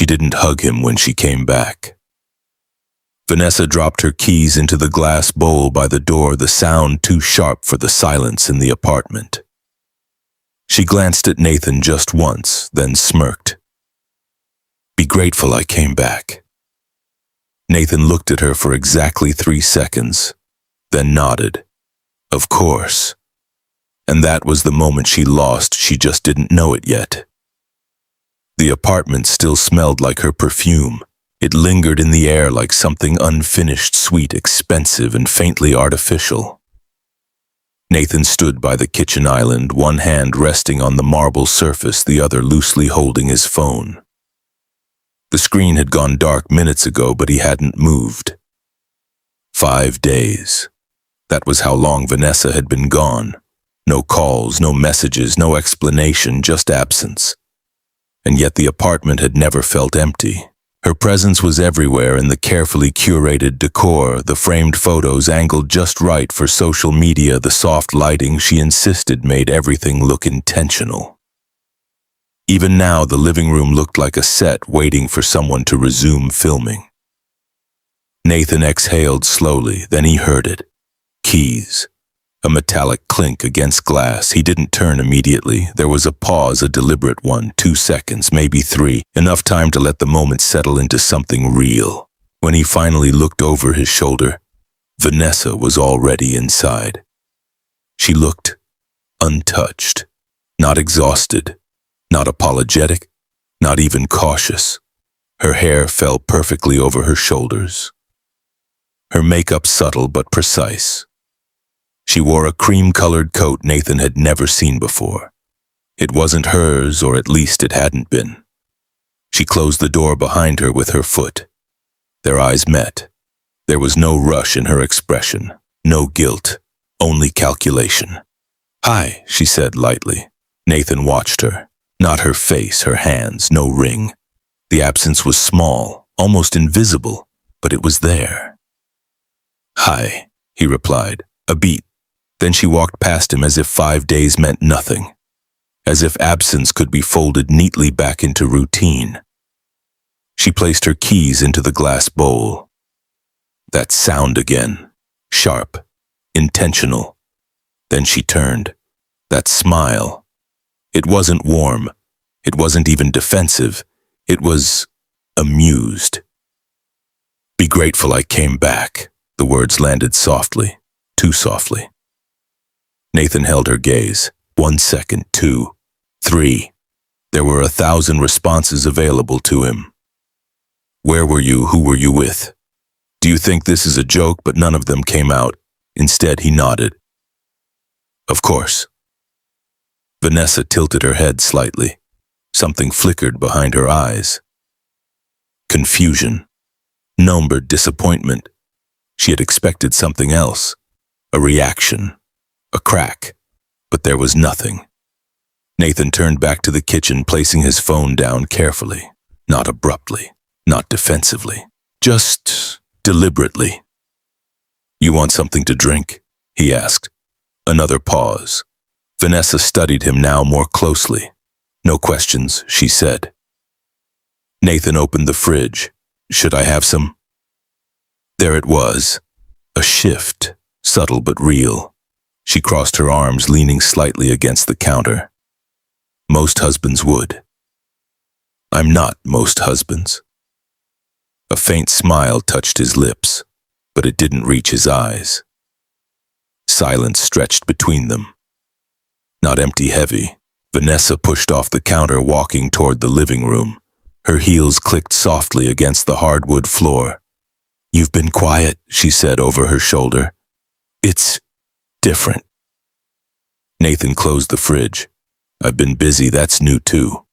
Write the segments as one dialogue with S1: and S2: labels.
S1: didn't hug him when she came back. Vanessa dropped her keys into the glass bowl by the door, the sound too sharp for the silence in the apartment. She glanced at Nathan just once, then smirked. "Be grateful I came back." Nathan looked at her for exactly 3 seconds, then nodded. Of course. And that was the moment she lost. She just didn't know it yet. The apartment still smelled like her perfume. It lingered in the air like something unfinished, sweet, expensive, and faintly artificial. Nathan stood by the kitchen island, one hand resting on the marble surface, the other loosely holding his phone. The screen had gone dark minutes ago, but he hadn't moved. 5 days. That was how long Vanessa had been gone. No calls, no messages, no explanation, just absence. And yet the apartment had never felt empty. Her presence was everywhere in the carefully curated decor, the framed photos angled just right for social media, the soft lighting she insisted made everything look intentional. Even now, the living room looked like a set waiting for someone to resume filming. Nathan exhaled slowly, then he heard it. Keys. A metallic clink against glass. He didn't turn immediately. There was a pause, a deliberate one, 2 seconds, maybe 3, enough time to let the moment settle into something real. When he finally looked over his shoulder, Vanessa was already inside. She looked untouched, not exhausted, not apologetic, not even cautious. Her hair fell perfectly over her shoulders. Her makeup subtle but precise. She wore a cream-colored coat Nathan had never seen before. It wasn't hers, or at least it hadn't been. She closed the door behind her with her foot. Their eyes met. There was no rush in her expression, no guilt, only calculation. "Hi," she said lightly. Nathan watched her. Not her face, her hands, no ring. The absence was small, almost invisible, but it was there. "Hi," he replied, a beat. Then she walked past him as if 5 days meant nothing, as if absence could be folded neatly back into routine. She placed her keys into the glass bowl. That sound again, sharp, intentional. Then she turned. That smile. It wasn't warm. It wasn't even defensive. It was amused. "Be grateful I came back." The words landed softly, too softly. Nathan held her gaze. 1 second, 2, 3. There were 1,000 responses available to him. "Where were you? Who were you with? Do you think this is a joke?" But none of them came out. Instead, he nodded. "Of course." Vanessa tilted her head slightly. Something flickered behind her eyes. Confusion. Numbered disappointment. She had expected something else. A reaction. A crack. But there was nothing. Nathan turned back to the kitchen, placing his phone down carefully. Not abruptly. Not defensively. Just deliberately. "You want something to drink?" he asked. Another pause. Vanessa studied him now more closely. "No questions," she said. Nathan opened the fridge. "Should I have some?" There it was. A shift, subtle but real. She crossed her arms, leaning slightly against the counter. Most husbands would. I'm not most husbands. A faint smile touched his lips, but it didn't reach his eyes. Silence stretched between them. Not empty heavy. Vanessa pushed off the counter, walking toward the living room. Her heels clicked softly against the hardwood floor. "You've been quiet," she said over her shoulder. "It's different." Nathan closed the fridge. "I've been busy, that's new too."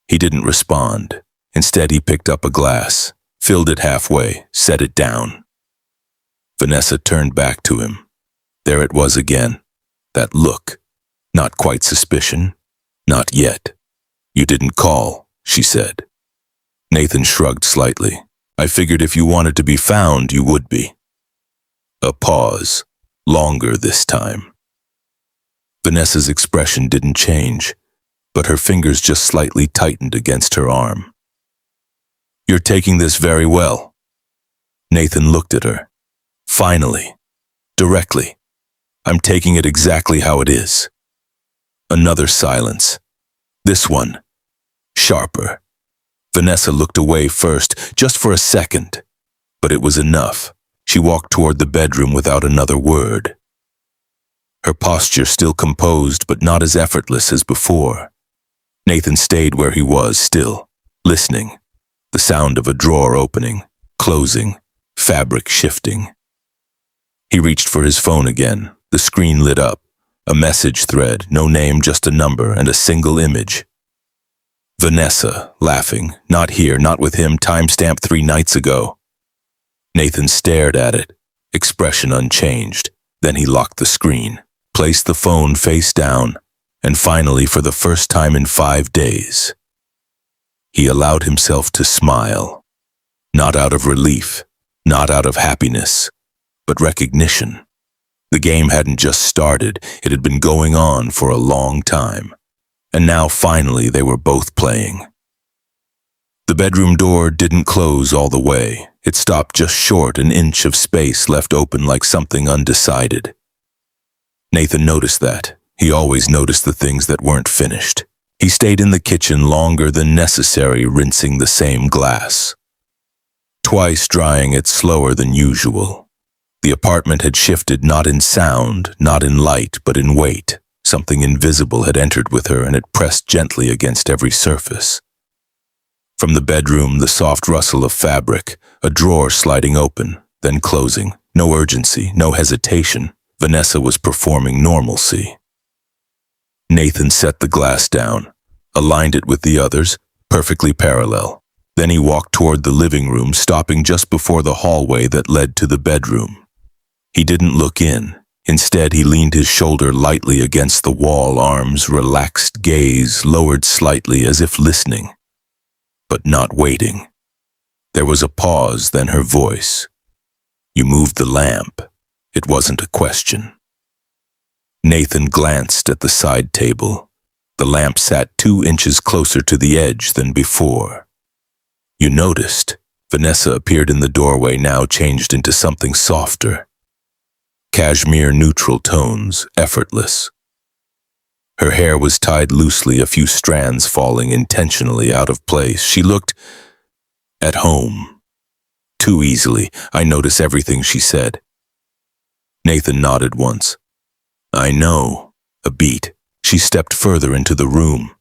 S1: He didn't respond. Instead, he picked up a glass, filled it halfway, set it down. Vanessa turned back to him. There it was again. That look. Not quite suspicion. Not yet. "You didn't call," she said. Nathan shrugged slightly. "I figured if you wanted to be found, you would be." A pause. Longer this time. Vanessa's expression didn't change, but her fingers just slightly tightened against her arm. You're taking this very well. Nathan looked at her. Finally. Directly. I'm taking it exactly how it is. Another silence. This one. Sharper. Vanessa looked away first, just for a second. But it was enough. She walked toward the bedroom without another word. Her posture still composed, but not as effortless as before. Nathan stayed where he was, still, listening. The sound of a drawer opening, closing, fabric shifting. He reached for his phone again. The screen lit up. A message thread, no name, just a number and a single image. Vanessa, laughing, not here, not with him, timestamp 3 nights ago. Nathan stared at it, expression unchanged. Then he locked the screen, placed the phone face down, and finally, for the first time in 5 days, he allowed himself to smile. Not out of relief, not out of happiness, but recognition. The game hadn't just started, it had been going on for a long time. And now finally they were both playing. The bedroom door didn't close all the way. It stopped just short, an inch of space left open like something undecided. Nathan noticed that. He always noticed the things that weren't finished. He stayed in the kitchen longer than necessary, rinsing the same glass. Twice drying it slower than usual. The apartment had shifted not in sound, not in light, but in weight. Something invisible had entered with her and it pressed gently against every surface. From the bedroom, the soft rustle of fabric, a drawer sliding open, then closing. No urgency, no hesitation. Vanessa was performing normalcy. Nathan set the glass down, aligned it with the others, perfectly parallel. Then he walked toward the living room, stopping just before the hallway that led to the bedroom. He didn't look in. Instead, he leaned his shoulder lightly against the wall, arms relaxed, gaze lowered slightly as if listening, but not waiting. There was a pause, then her voice. You moved the lamp. It wasn't a question. Nathan glanced at the side table. The lamp sat 2 inches closer to the edge than before. You noticed. Vanessa appeared in the doorway, now changed into something softer. Cashmere neutral tones, effortless. Her hair was tied loosely, a few strands falling intentionally out of place. She looked at home. Too easily. I notice everything, she said. Nathan nodded once. I know. A beat. She stepped further into the room.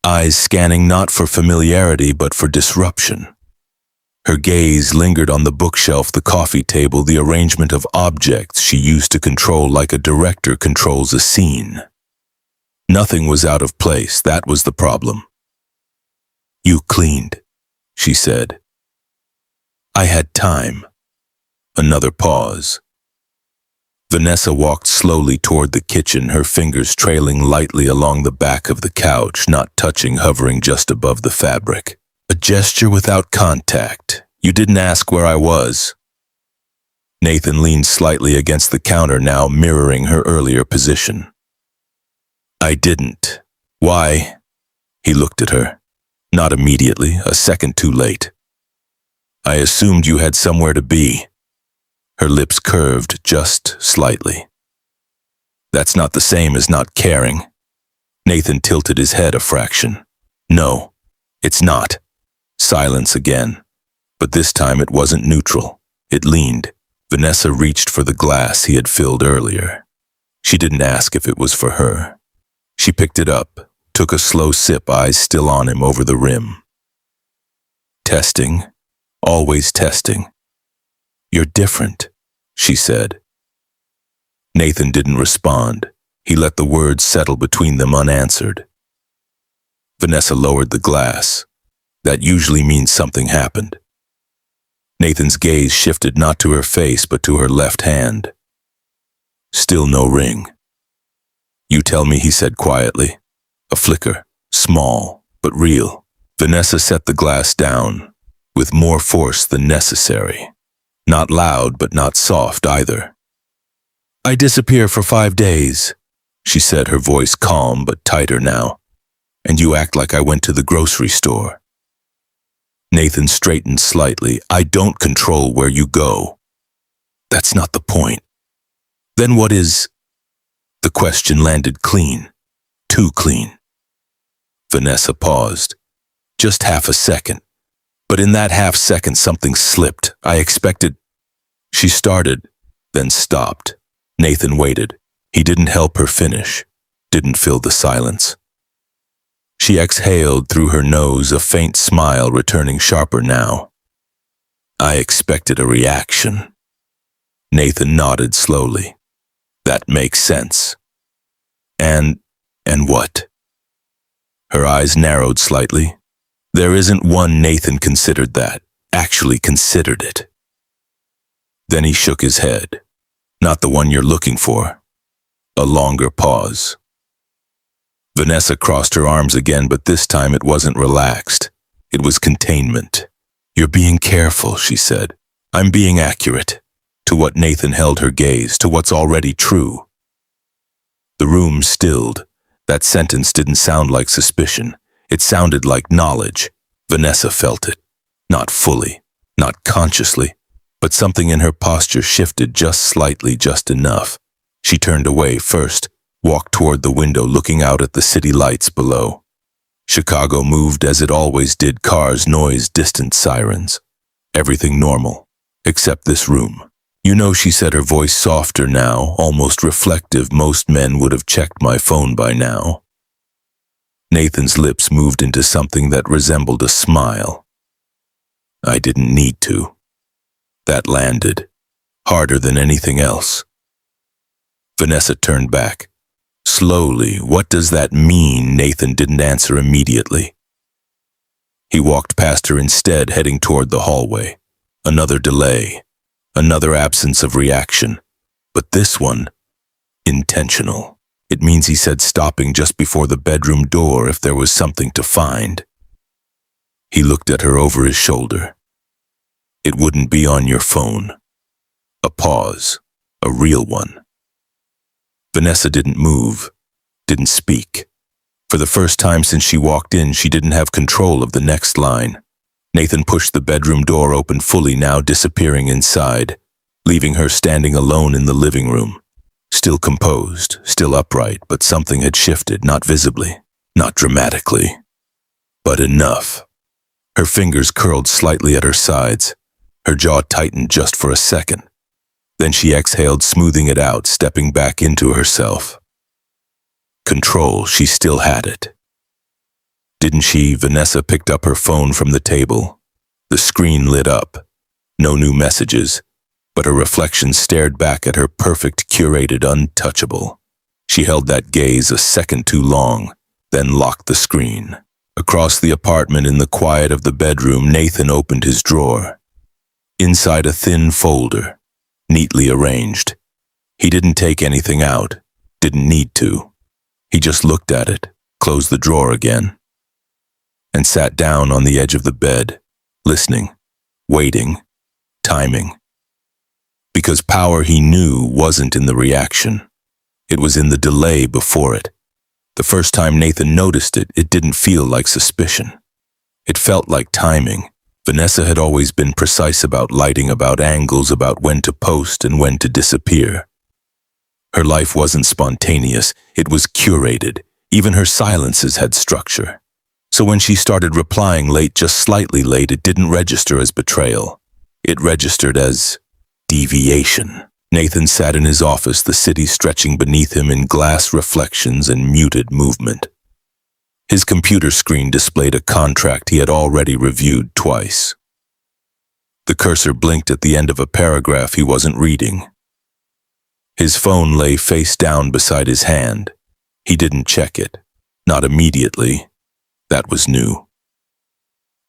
S1: Eyes scanning not for familiarity but for disruption. Her gaze lingered on the bookshelf, the coffee table, the arrangement of objects she used to control like a director controls a scene. Nothing was out of place, that was the problem. You cleaned, she said. I had time. Another pause. Vanessa walked slowly toward the kitchen, her fingers trailing lightly along the back of the couch, not touching, hovering just above the fabric. A gesture without contact. You didn't ask where I was. Nathan leaned slightly against the counter, now mirroring her earlier position. I didn't. Why? He looked at her. Not immediately, a second too late. I assumed you had somewhere to be. Her lips curved just slightly. That's not the same as not caring. Nathan tilted his head a fraction. No, it's not. Silence again. But this time it wasn't neutral. It leaned. Vanessa reached for the glass he had filled earlier. She didn't ask if it was for her. She picked it up, took a slow sip, eyes still on him over the rim. Testing. Always testing. You're different, she said. Nathan didn't respond. He let the words settle between them unanswered. Vanessa lowered the glass. That usually means something happened. Nathan's gaze shifted not to her face but to her left hand. Still no ring. You tell me, he said quietly. A flicker, small but real. Vanessa set the glass down, with more force than necessary. Not loud but not soft either. I disappear for 5 days, she said, her voice calm but tighter now. And you act like I went to the grocery store. Nathan straightened slightly. I don't control where you go. That's not the point. Then what is? The question landed clean. Too clean. Vanessa paused. Just half a second. But in that half second something slipped. I expected. She started, then stopped. Nathan waited. He didn't help her finish. Didn't fill the silence. She exhaled through her nose, a faint smile returning sharper now. I expected a reaction. Nathan nodded slowly. That makes sense. And what? Her eyes narrowed slightly. There isn't one. Nathan considered that. Actually considered it. Then he shook his head. Not the one you're looking for. A longer pause. Vanessa crossed her arms again, but this time it wasn't relaxed. It was containment. You're being careful, she said. I'm being accurate. To what Nathan held her gaze, to what's already true. The room stilled. That sentence didn't sound like suspicion. It sounded like knowledge. Vanessa felt it. Not fully, not consciously, but something in her posture shifted just slightly, just enough. She turned away first, walked toward the window looking out at the city lights below. Chicago moved as it always did, cars, noise, distant sirens. Everything normal, except this room. You know, she said, her voice softer now, almost reflective. Most men would have checked my phone by now. Nathan's lips moved into something that resembled a smile. I didn't need to. That landed, harder than anything else. Vanessa turned back. Slowly. What does that mean? Nathan didn't answer immediately. He walked past her instead, heading toward the hallway. Another delay. Another absence of reaction. But this one, intentional. It means he said stopping just before the bedroom door if there was something to find. He looked at her over his shoulder. It wouldn't be on your phone. A pause. A real one. Vanessa didn't move, didn't speak. For the first time since she walked in, she didn't have control of the next line. Nathan pushed the bedroom door open fully, now disappearing inside, leaving her standing alone in the living room. Still composed, still upright, but something had shifted, not visibly, not dramatically, but enough. Her fingers curled slightly at her sides. Her jaw tightened just for a second. Then she exhaled, smoothing it out, stepping back into herself. Control, she still had it. Didn't she? Vanessa picked up her phone from the table. The screen lit up. No new messages, but her reflection stared back at her, perfect, curated, untouchable. She held that gaze a second too long, then locked the screen. Across the apartment, in the quiet of the bedroom, Nathan opened his drawer. Inside, a thin folder, neatly arranged. He didn't take anything out, didn't need to. He just looked at it, closed the drawer again, and sat down on the edge of the bed, listening, waiting, timing. Because power, he knew, wasn't in the reaction. It was in the delay before it. The first time Nathan noticed it, it didn't feel like suspicion. It felt like timing. Vanessa had always been precise about lighting, about angles, about when to post and when to disappear. Her life wasn't spontaneous, it was curated. Even her silences had structure. So when she started replying late, just slightly late, it didn't register as betrayal. It registered as deviation. Nathan sat in his office, the city stretching beneath him in glass reflections and muted movement. His computer screen displayed a contract he had already reviewed twice. The cursor blinked at the end of a paragraph he wasn't reading. His phone lay face down beside his hand. He didn't check it. Not immediately. That was new.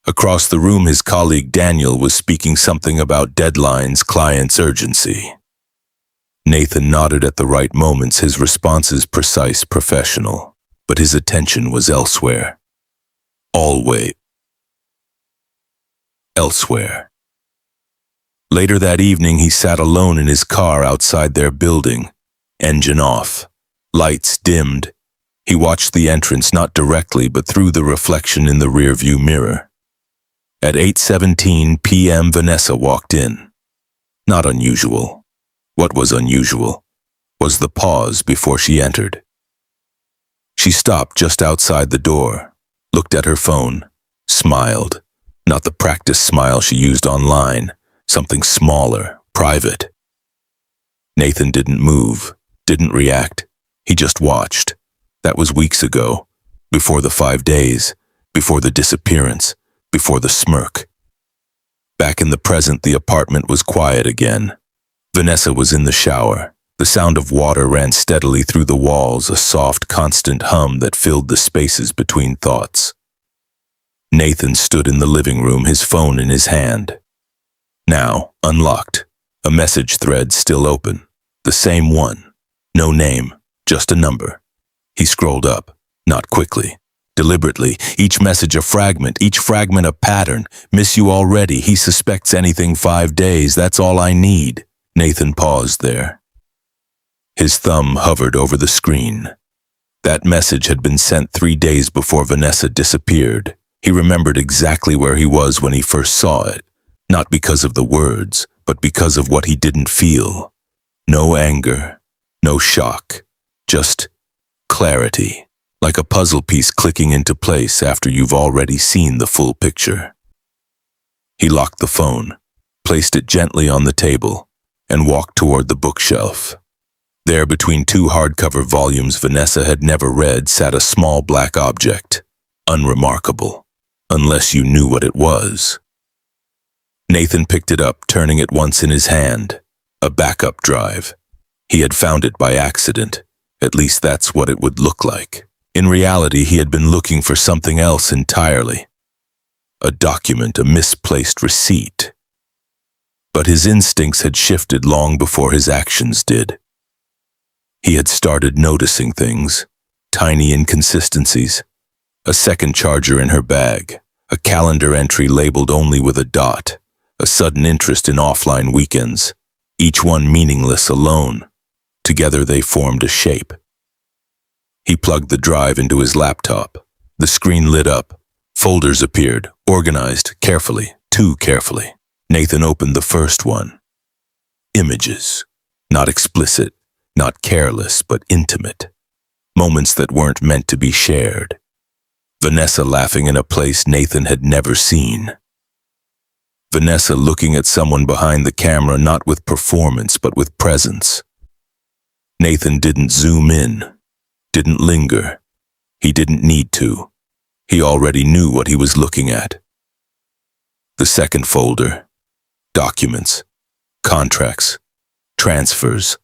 S1: Across the room, his colleague Daniel was speaking something about deadlines, clients' urgency. Nathan nodded at the right moments, his responses precise, professional. But his attention was elsewhere. Always. Elsewhere. Later that evening, he sat alone in his car outside their building, engine off, lights dimmed. He watched the entrance, not directly, but through the reflection in the rearview mirror. At 8:17 p.m., Vanessa walked in. Not unusual. What was unusual was the pause before she entered. She stopped just outside the door, looked at her phone, smiled. Not the practice smile she used online, something smaller, private. Nathan didn't move, didn't react. He just watched. That was weeks ago, before the 5 days, before the disappearance, before the smirk. Back in the present, the apartment was quiet again. Vanessa was in the shower. The sound of water ran steadily through the walls, a soft, constant hum that filled the spaces between thoughts. Nathan stood in the living room, his phone in his hand. Now, unlocked, a message thread still open. The same one. No name, just a number. He scrolled up, not quickly, deliberately, each message a fragment a pattern. Miss you already, he suspects anything 5 days, that's all I need. Nathan paused there. His thumb hovered over the screen. That message had been sent 3 days before Vanessa disappeared. He remembered exactly where he was when he first saw it, not because of the words, but because of what he didn't feel. No anger, no shock, just clarity, like a puzzle piece clicking into place after you've already seen the full picture. He locked the phone, placed it gently on the table, and walked toward the bookshelf. There, between 2 hardcover volumes Vanessa had never read, sat a small black object, unremarkable, unless you knew what it was. Nathan picked it up, turning it once in his hand. A backup drive. He had found it by accident. At least that's what it would look like. In reality, he had been looking for something else entirely. A document, a misplaced receipt. But his instincts had shifted long before his actions did. He had started noticing things, tiny inconsistencies. A second charger in her bag, a calendar entry labeled only with a dot, a sudden interest in offline weekends, each one meaningless alone. Together they formed a shape. He plugged the drive into his laptop. The screen lit up. Folders appeared, organized carefully, too carefully. Nathan opened the first one. Images. Not explicit, not careless, but intimate. Moments that weren't meant to be shared. Vanessa laughing in a place Nathan had never seen. Vanessa looking at someone behind the camera, not with performance, but with presence. Nathan didn't zoom in, didn't linger. He didn't need to. He already knew what he was looking at. The second folder. Documents, contracts, transfers.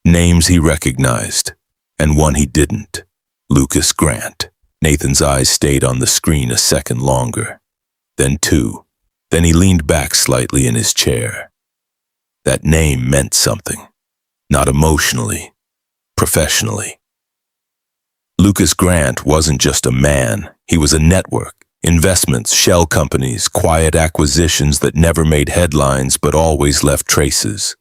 S1: Names he recognized, and one he didn't. Lucas Grant. Nathan's eyes stayed on the screen a second longer. Then 2. Then he leaned back slightly in his chair. That name meant something. Not emotionally, professionally. Lucas Grant wasn't just a man. He was a network. Investments, shell companies, quiet acquisitions that never made headlines but always left traces.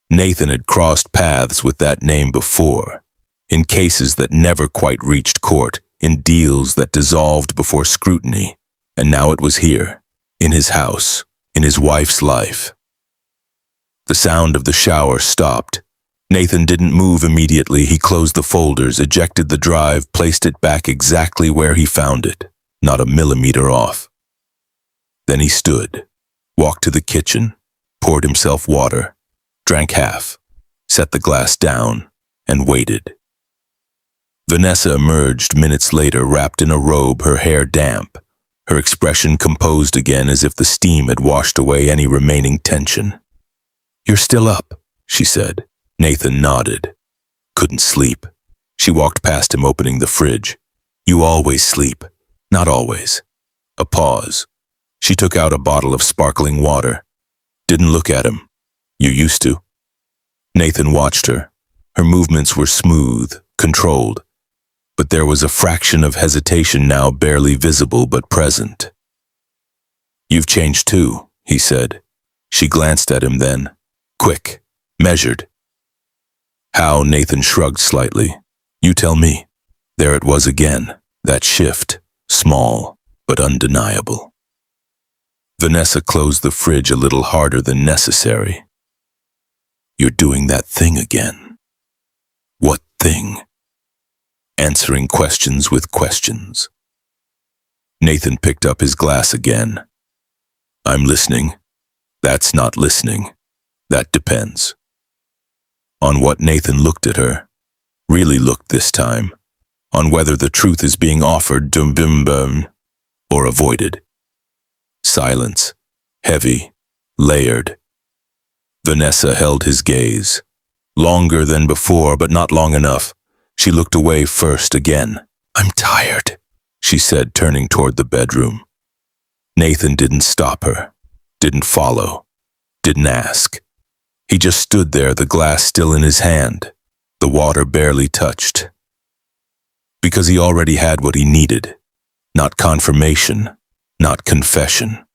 S1: Nathan had crossed paths with that name before, in cases that never quite reached court, in deals that dissolved before scrutiny, and now it was here, in his house, in his wife's life. The sound of the shower stopped. Nathan didn't move immediately. He closed the folders, ejected the drive, placed it back exactly where he found it, not a millimeter off. Then he stood, walked to the kitchen, poured himself water, drank half, set the glass down, and waited. Vanessa emerged minutes later, wrapped in a robe, her hair damp, her expression composed again as if the steam had washed away any remaining tension. "You're still up," she said. Nathan nodded. "Couldn't sleep." She walked past him, opening the fridge. "You always sleep." "Not always." A pause. She took out a bottle of sparkling water. Didn't look at him. "You used to." Nathan watched her. Her movements were smooth, controlled. But there was a fraction of hesitation now, barely visible but present. "You've changed too," he said. She glanced at him then. Quick, measured. "How?" Nathan shrugged slightly. "You tell me." There it was again, that shift, small but undeniable. Vanessa closed the fridge a little harder than necessary. You're doing that thing again. What thing? Answering questions with questions. Nathan picked up his glass again. I'm listening. That's not listening. That depends. On what Nathan looked at her, really looked this time, on whether the truth is being offered or avoided. Silence, heavy, layered. Vanessa held his gaze. Longer than before, but not long enough. She looked away first again. I'm tired, she said, turning toward the bedroom. Nathan didn't stop her, didn't follow, didn't ask. He just stood there, the glass still in his hand, the water barely touched. Because he already had what he needed. Not confirmation, not confession.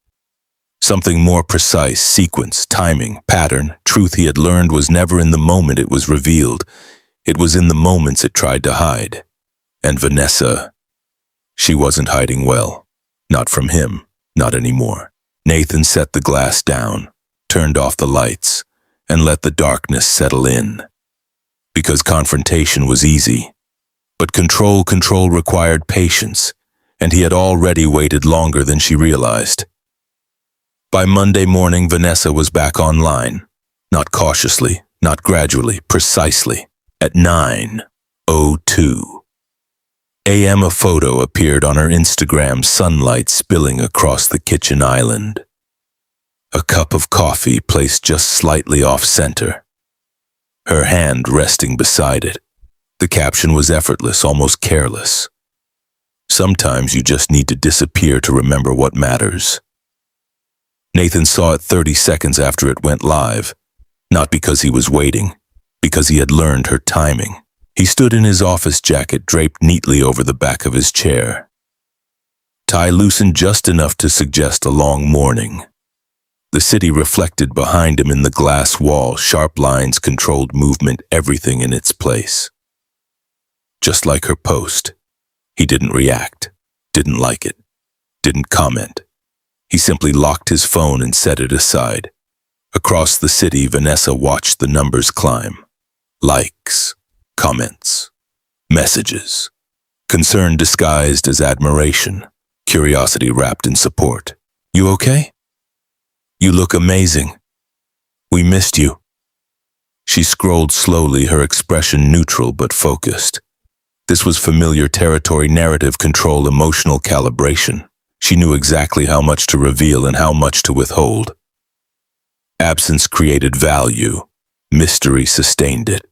S1: Something more precise, sequence, timing, pattern, truth he had learned was never in the moment it was revealed. It was in the moments it tried to hide. And Vanessa, she wasn't hiding well. Not from him, not anymore. Nathan set the glass down, turned off the lights, and let the darkness settle in. Because confrontation was easy. But control required patience, and he had already waited longer than she realized. By Monday morning, Vanessa was back online. Not cautiously, not gradually, precisely. At 9:02 a.m. a photo appeared on her Instagram, sunlight spilling across the kitchen island. A cup of coffee placed just slightly off-center. Her hand resting beside it. The caption was effortless, almost careless. Sometimes you just need to disappear to remember what matters. Nathan saw it 30 seconds after it went live, not because he was waiting, because he had learned her timing. He stood in his office jacket draped neatly over the back of his chair. Tie loosened just enough to suggest a long morning. The city reflected behind him in the glass wall, sharp lines, controlled movement, everything in its place. Just like her post, he didn't react, didn't like it, didn't comment. He simply locked his phone and set it aside. Across the city, Vanessa watched the numbers climb. Likes, comments, messages. Concern disguised as admiration, curiosity wrapped in support. You okay? You look amazing. We missed you. She scrolled slowly, her expression neutral but focused. This was familiar territory, narrative control, emotional calibration. She knew exactly how much to reveal and how much to withhold. Absence created value. Mystery sustained it.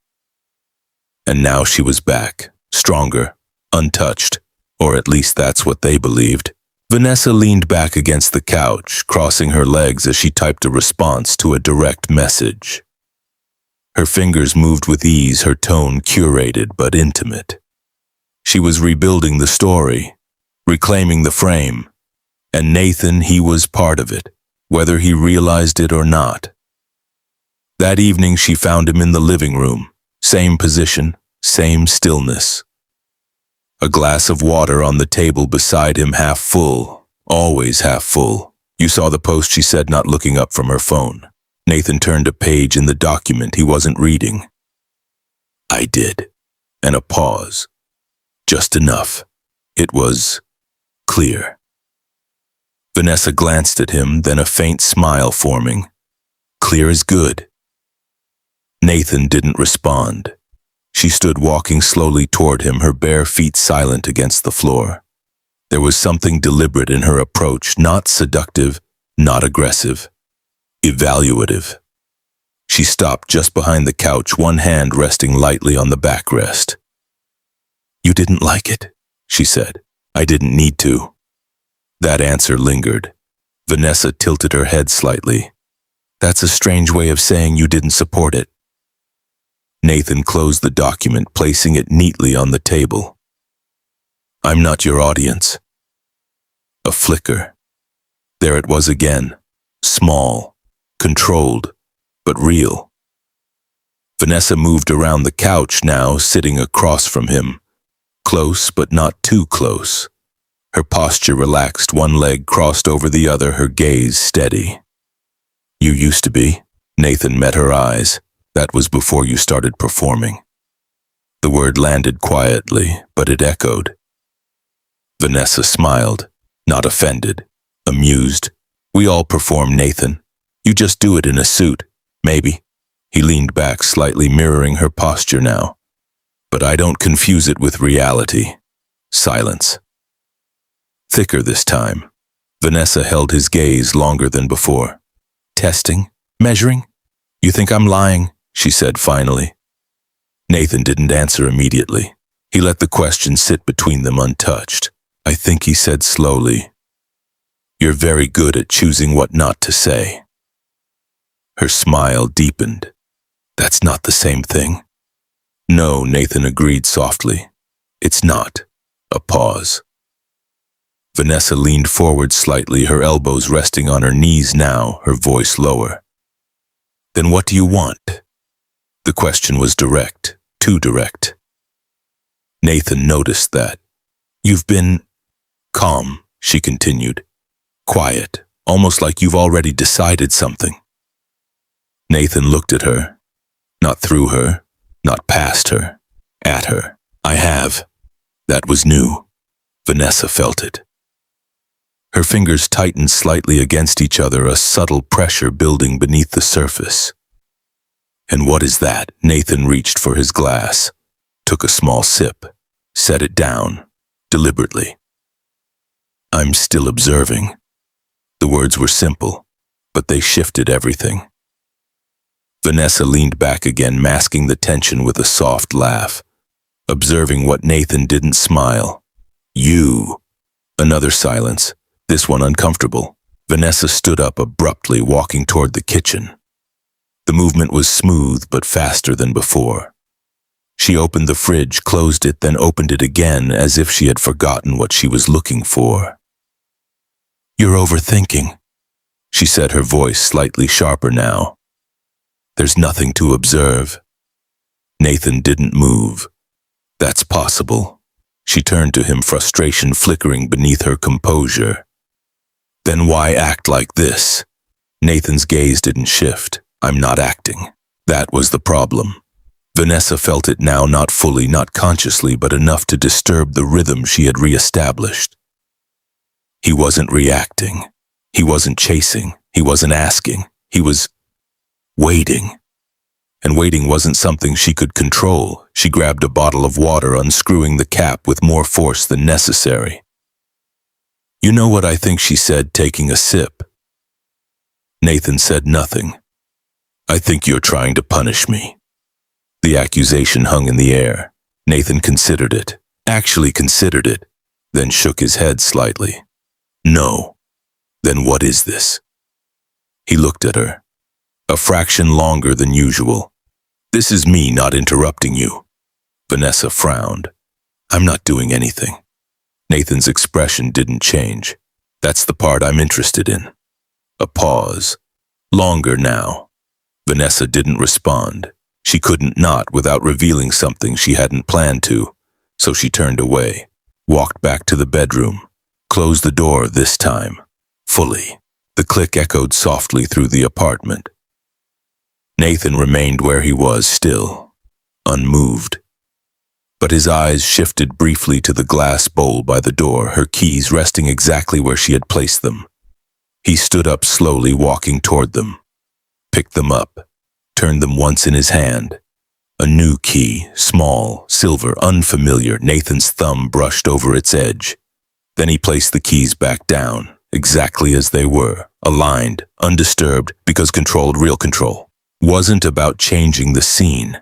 S1: And now she was back, stronger, untouched, or at least that's what they believed. Vanessa leaned back against the couch, crossing her legs as she typed a response to a direct message. Her fingers moved with ease, her tone curated but intimate. She was rebuilding the story, reclaiming the frame, and Nathan, he was part of it, whether he realized it or not. That evening she found him in the living room, same position, same stillness. A glass of water on the table beside him, half full, always half full. You saw the post, she said, not looking up from her phone. Nathan turned a page in the document he wasn't reading. I did. And a pause. Just enough. It was clear. Vanessa glanced at him, then a faint smile forming. Clear as good. Nathan didn't respond. She stood walking slowly toward him, her bare feet silent against the floor. There was something deliberate in her approach, not seductive, not aggressive, evaluative. She stopped just behind the couch, one hand resting lightly on the backrest. You didn't like it, she said. I didn't need to. That answer lingered. Vanessa tilted her head slightly. That's a strange way of saying you didn't support it. Nathan closed the document, placing it neatly on the table. I'm not your audience. A flicker. There it was again. Small, controlled, but real. Vanessa moved around the couch now, sitting across from him. Close, but not too close. Her posture relaxed, one leg crossed over the other, her gaze steady. You used to be. Nathan met her eyes. That was before you started performing. The word landed quietly, but it echoed. Vanessa smiled, not offended, amused. We all perform, Nathan. You just do it in a suit, maybe. He leaned back slightly, mirroring her posture now. But I don't confuse it with reality. Silence. Thicker this time. Vanessa held his gaze longer than before. Testing? Measuring? You think I'm lying? She said finally. Nathan didn't answer immediately. He let the question sit between them untouched. I think he said slowly, You're very good at choosing what not to say. Her smile deepened. That's not the same thing. No, Nathan agreed softly. It's not. A pause. Vanessa leaned forward slightly, her elbows resting on her knees now, her voice lower. Then what do you want? The question was direct, too direct. Nathan noticed that. You've been calm, she continued. Quiet, almost like you've already decided something. Nathan looked at her. Not through her, not past her, at her. I have. That was new. Vanessa felt it. Her fingers tightened slightly against each other, a subtle pressure building beneath the surface. And what is that? Nathan reached for his glass, took a small sip, set it down, deliberately. I'm still observing. The words were simple, but they shifted everything. Vanessa leaned back again, masking the tension with a soft laugh, observing what Nathan didn't smile. You. Another silence, this one uncomfortable. Vanessa stood up abruptly, walking toward the kitchen. The movement was smooth but faster than before. She opened the fridge, closed it, then opened it again as if she had forgotten what she was looking for. You're overthinking, she said, her voice slightly sharper now. There's nothing to observe. Nathan didn't move. That's possible. She turned to him, frustration flickering beneath her composure. Then why act like this? Nathan's gaze didn't shift. I'm not acting. That was the problem. Vanessa felt it now, not fully, not consciously, but enough to disturb the rhythm she had reestablished. He wasn't reacting. He wasn't chasing. He wasn't asking. He was waiting. And waiting wasn't something she could control. She grabbed a bottle of water, unscrewing the cap with more force than necessary. You know what I think, she said, taking a sip. Nathan said nothing. I think you're trying to punish me. The accusation hung in the air. Nathan considered it, actually considered it, then shook his head slightly. No. Then what is this? He looked at her. A fraction longer than usual. This is me not interrupting you. Vanessa frowned. I'm not doing anything. Nathan's expression didn't change. That's the part I'm interested in. A pause. Longer now. Vanessa didn't respond. She couldn't not without revealing something she hadn't planned to, so she turned away, walked back to the bedroom, closed the door this time, fully. The click echoed softly through the apartment. Nathan remained where he was, still, unmoved. But his eyes shifted briefly to the glass bowl by the door, her keys resting exactly where she had placed them. He stood up slowly, walking toward them, picked them up, turned them once in his hand. A new key, small, silver, unfamiliar. Nathan's thumb brushed over its edge. Then he placed the keys back down, exactly as they were, aligned, undisturbed, because controlled, real control, wasn't about changing the scene.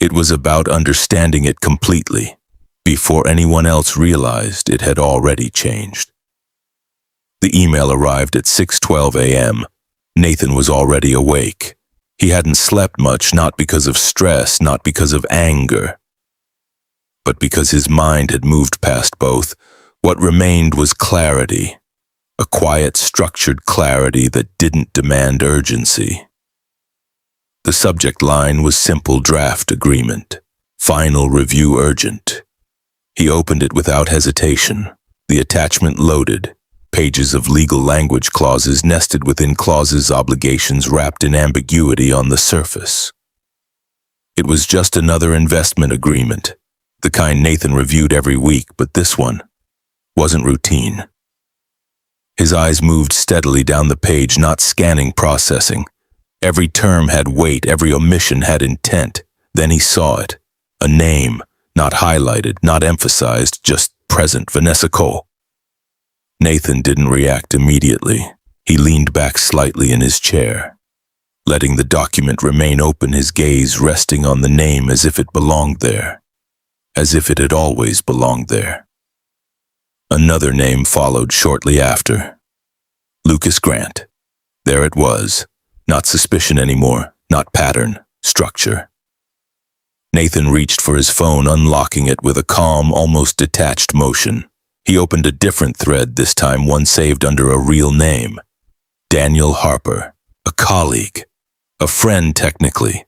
S1: It was about understanding it completely, before anyone else realized it had already changed. The email arrived at 6:12 a.m. Nathan was already awake. He hadn't slept much, not because of stress, not because of anger, but because his mind had moved past both. What remained was clarity, a quiet, structured clarity that didn't demand urgency. The subject line was simple: draft agreement, final review urgent. He opened it without hesitation, The attachment loaded, pages of legal language clauses nested within clauses, obligations wrapped in ambiguity on the surface. It was just another investment agreement, the kind Nathan reviewed every week, but this one wasn't routine. His eyes moved steadily down the page, not scanning, processing. Every term had weight, every omission had intent. Then he saw it. A name, not highlighted, not emphasized, just present: Vanessa Cole. Nathan didn't react immediately. He leaned back slightly in his chair, letting the document remain open, his gaze resting on the name as if it belonged there, as if it had always belonged there. Another name followed shortly after. Lucas Grant. There it was. Not suspicion anymore, not pattern, structure. Nathan reached for his phone, unlocking it with a calm, almost detached motion. He opened a different thread, this time one saved under a real name. Daniel Harper, a colleague, a friend technically,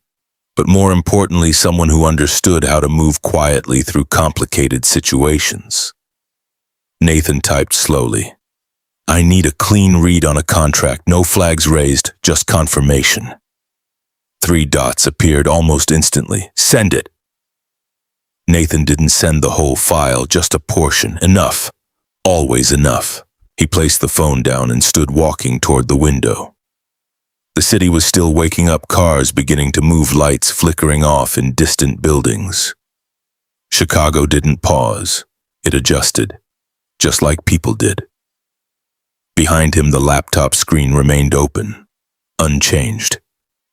S1: but more importantly, someone who understood how to move quietly through complicated situations. Nathan typed slowly. I need a clean read on a contract, no flags raised, just confirmation. 3 dots appeared almost instantly. Send it. Nathan didn't send the whole file, just a portion. Enough. Always enough. He placed the phone down and stood walking toward the window. The city was still waking up, cars beginning to move, lights flickering off in distant buildings. Chicago didn't pause. It adjusted, just like people did. Behind him, the laptop screen remained open, unchanged,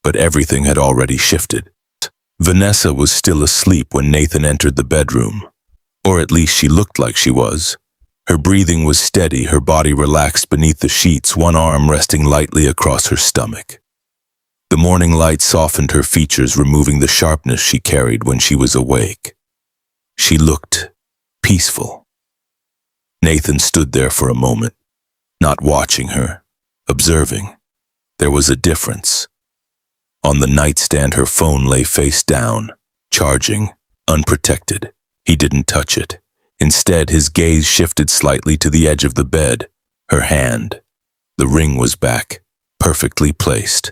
S1: but everything had already shifted. Vanessa was still asleep when Nathan entered the bedroom, or at least she looked like she was. Her breathing was steady, her body relaxed beneath the sheets, one arm resting lightly across her stomach. The morning light softened her features, removing the sharpness she carried when she was awake. She looked peaceful. Nathan stood there for a moment, not watching her, observing. There was a difference. On the nightstand, her phone lay face down, charging, unprotected. He didn't touch it. Instead, his gaze shifted slightly to the edge of the bed, her hand. The ring was back, perfectly placed.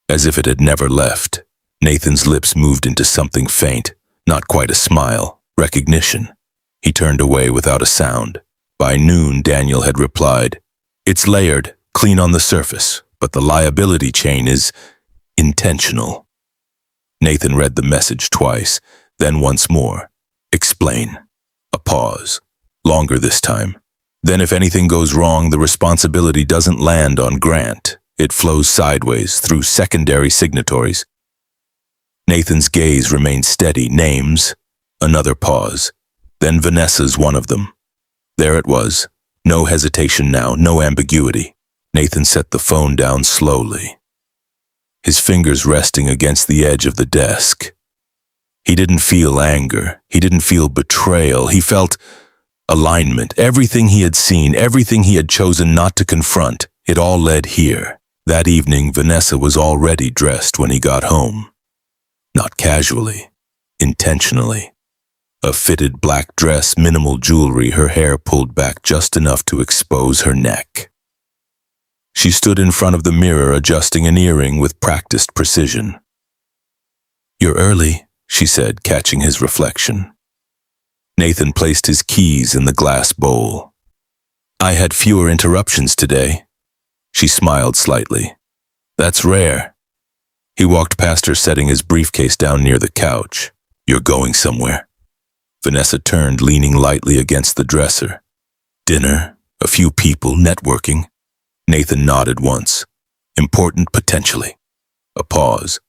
S1: As if it had never left, Nathan's lips moved into something faint, not quite a smile, recognition. He turned away without a sound. By noon, Daniel had replied, It's layered, clean on the surface, but the liability chain is intentional. Nathan read the message twice, then once more. Explain. A pause. Longer this time. Then if anything goes wrong, the responsibility doesn't land on Grant. It flows sideways through secondary signatories. Nathan's gaze remained steady. Names. Another pause. Then Vanessa's one of them. There it was. No hesitation now, no ambiguity. Nathan set the phone down slowly, his fingers resting against the edge of the desk. He didn't feel anger. He didn't feel betrayal. He felt alignment. Everything he had seen, everything he had chosen not to confront, it all led here. That evening, Vanessa was already dressed when he got home. Not casually, intentionally. A fitted black dress, minimal jewelry, her hair pulled back just enough to expose her neck. She stood in front of the mirror, adjusting an earring with practiced precision. You're early, she said, catching his reflection. Nathan placed his keys in the glass bowl. I had fewer interruptions today. She smiled slightly. That's rare. He walked past her, setting his briefcase down near the couch. You're going somewhere. Vanessa turned, leaning lightly against the dresser. Dinner, a few people, networking. Nathan nodded once. Important potentially. A pause.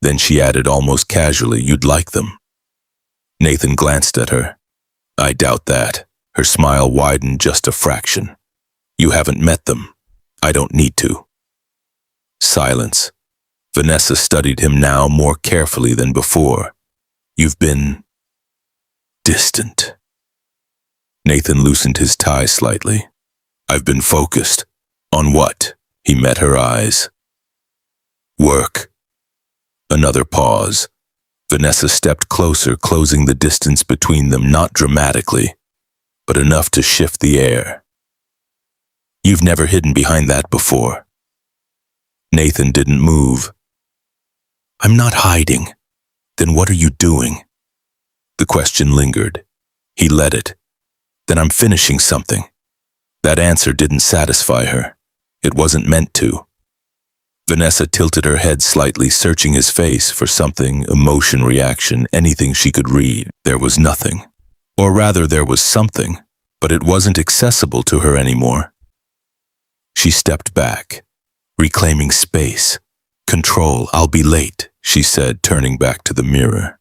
S1: Then she added almost casually, You'd like them. Nathan glanced at her. I doubt that. Her smile widened just a fraction. You haven't met them. I don't need to. Silence. Vanessa studied him now more carefully than before. You've been distant. Nathan loosened his tie slightly. I've been focused. On what? He met her eyes. Work. Another pause. Vanessa stepped closer, closing the distance between them, not dramatically, but enough to shift the air. You've never hidden behind that before. Nathan didn't move. I'm not hiding. Then what are you doing? The question lingered. He let it. Then I'm finishing something. That answer didn't satisfy her. It wasn't meant to. Vanessa tilted her head slightly, searching his face for something, emotion, reaction, anything she could read. There was nothing. Or rather, there was something, but it wasn't accessible to her anymore. She stepped back, reclaiming space. Control, I'll be late, she said, turning back to the mirror.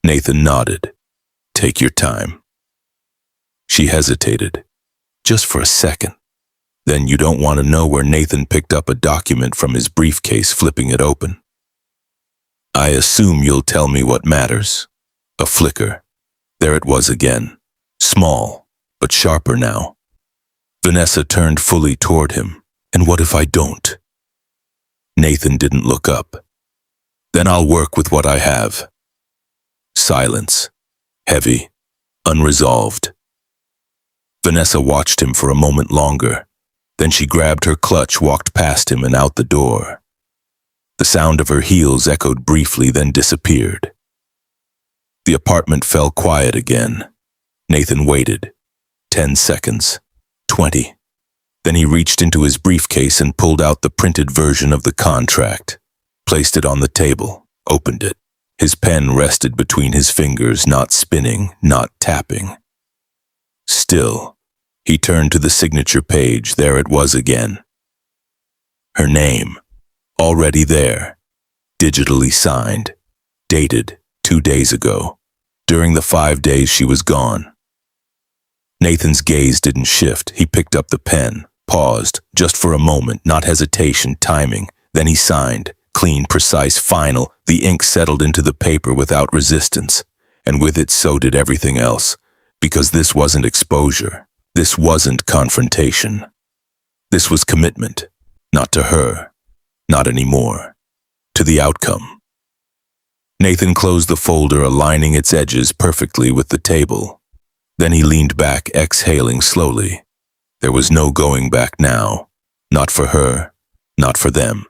S1: Nathan nodded. Take your time. She hesitated, just for a second. Then you don't want to know where Nathan picked up a document from his briefcase, flipping it open. I assume you'll tell me what matters. A flicker. There it was again. Small, but sharper now. Vanessa turned fully toward him. And what if I don't? Nathan didn't look up. Then I'll work with what I have. Silence. Heavy. Unresolved. Vanessa watched him for a moment longer. Then she grabbed her clutch, walked past him and out the door. The sound of her heels echoed briefly, then disappeared. The apartment fell quiet again. Nathan waited. 10 seconds. 20. Then he reached into his briefcase and pulled out the printed version of the contract, placed it on the table, opened it. His pen rested between his fingers, not spinning, not tapping. Still, he turned to the signature page. There it was again. Her name, already there, digitally signed, dated 2 days ago, during the 5 days she was gone. Nathan's gaze didn't shift. He picked up the pen, paused, just for a moment, not hesitation, timing. Then he signed, clean, precise, final. The ink settled into the paper without resistance, and with it so did everything else, because this wasn't exposure. This wasn't confrontation. This was commitment, not to her, not anymore, to the outcome. Nathan closed the folder, aligning its edges perfectly with the table. Then he leaned back, exhaling slowly. There was no going back now, not for her, not for them.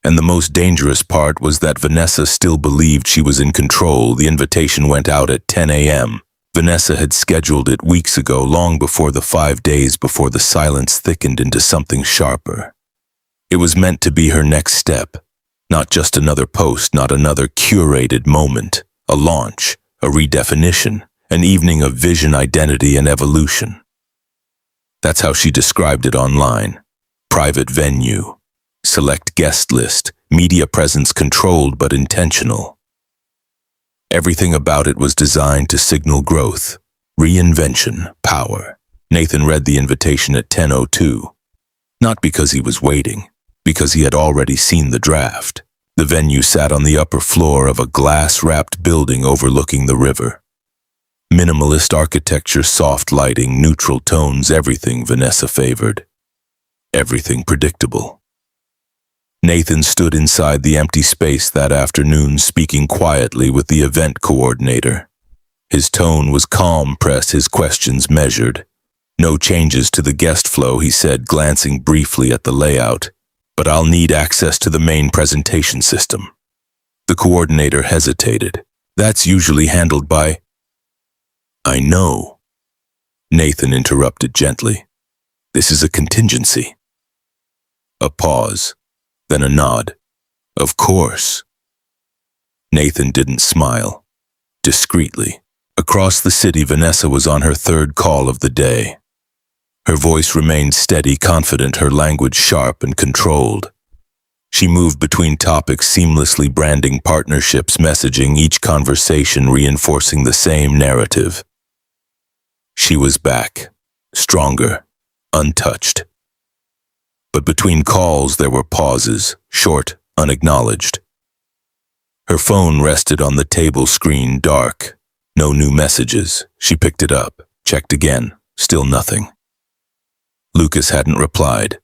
S1: And the most dangerous part was that Vanessa still believed she was in control. The invitation went out at 10 a.m. Vanessa had scheduled it weeks ago, long before the 5 days before the silence thickened into something sharper. It was meant to be her next step, not just another post, not another curated moment, a launch, a redefinition, an evening of vision, identity, and evolution. That's how she described it online. Private venue, select guest list, media presence controlled but intentional. Everything about it was designed to signal growth, reinvention, power. Nathan read the invitation at 10:02. Not because he was waiting, because he had already seen the draft. The venue sat on the upper floor of a glass-wrapped building overlooking the river. Minimalist architecture, soft lighting, neutral tones, everything Vanessa favored. Everything predictable. Nathan stood inside the empty space that afternoon, speaking quietly with the event coordinator. His tone was calm, pressed, his questions measured. No changes to the guest flow, he said, glancing briefly at the layout. But I'll need access to the main presentation system. The coordinator hesitated. That's usually handled by... I know. Nathan interrupted gently. This is a contingency. A pause. Then a nod. Of course. Nathan didn't smile. Discreetly. Across the city, Vanessa was on her third call of the day. Her voice remained steady, confident, her language sharp and controlled. She moved between topics, seamlessly branding partnerships, messaging, each conversation reinforcing the same narrative. She was back, stronger, untouched. But between calls there were pauses, short, unacknowledged. Her phone rested on the table screen, dark. No new messages. She picked it up, checked again, still nothing. Lucas hadn't replied.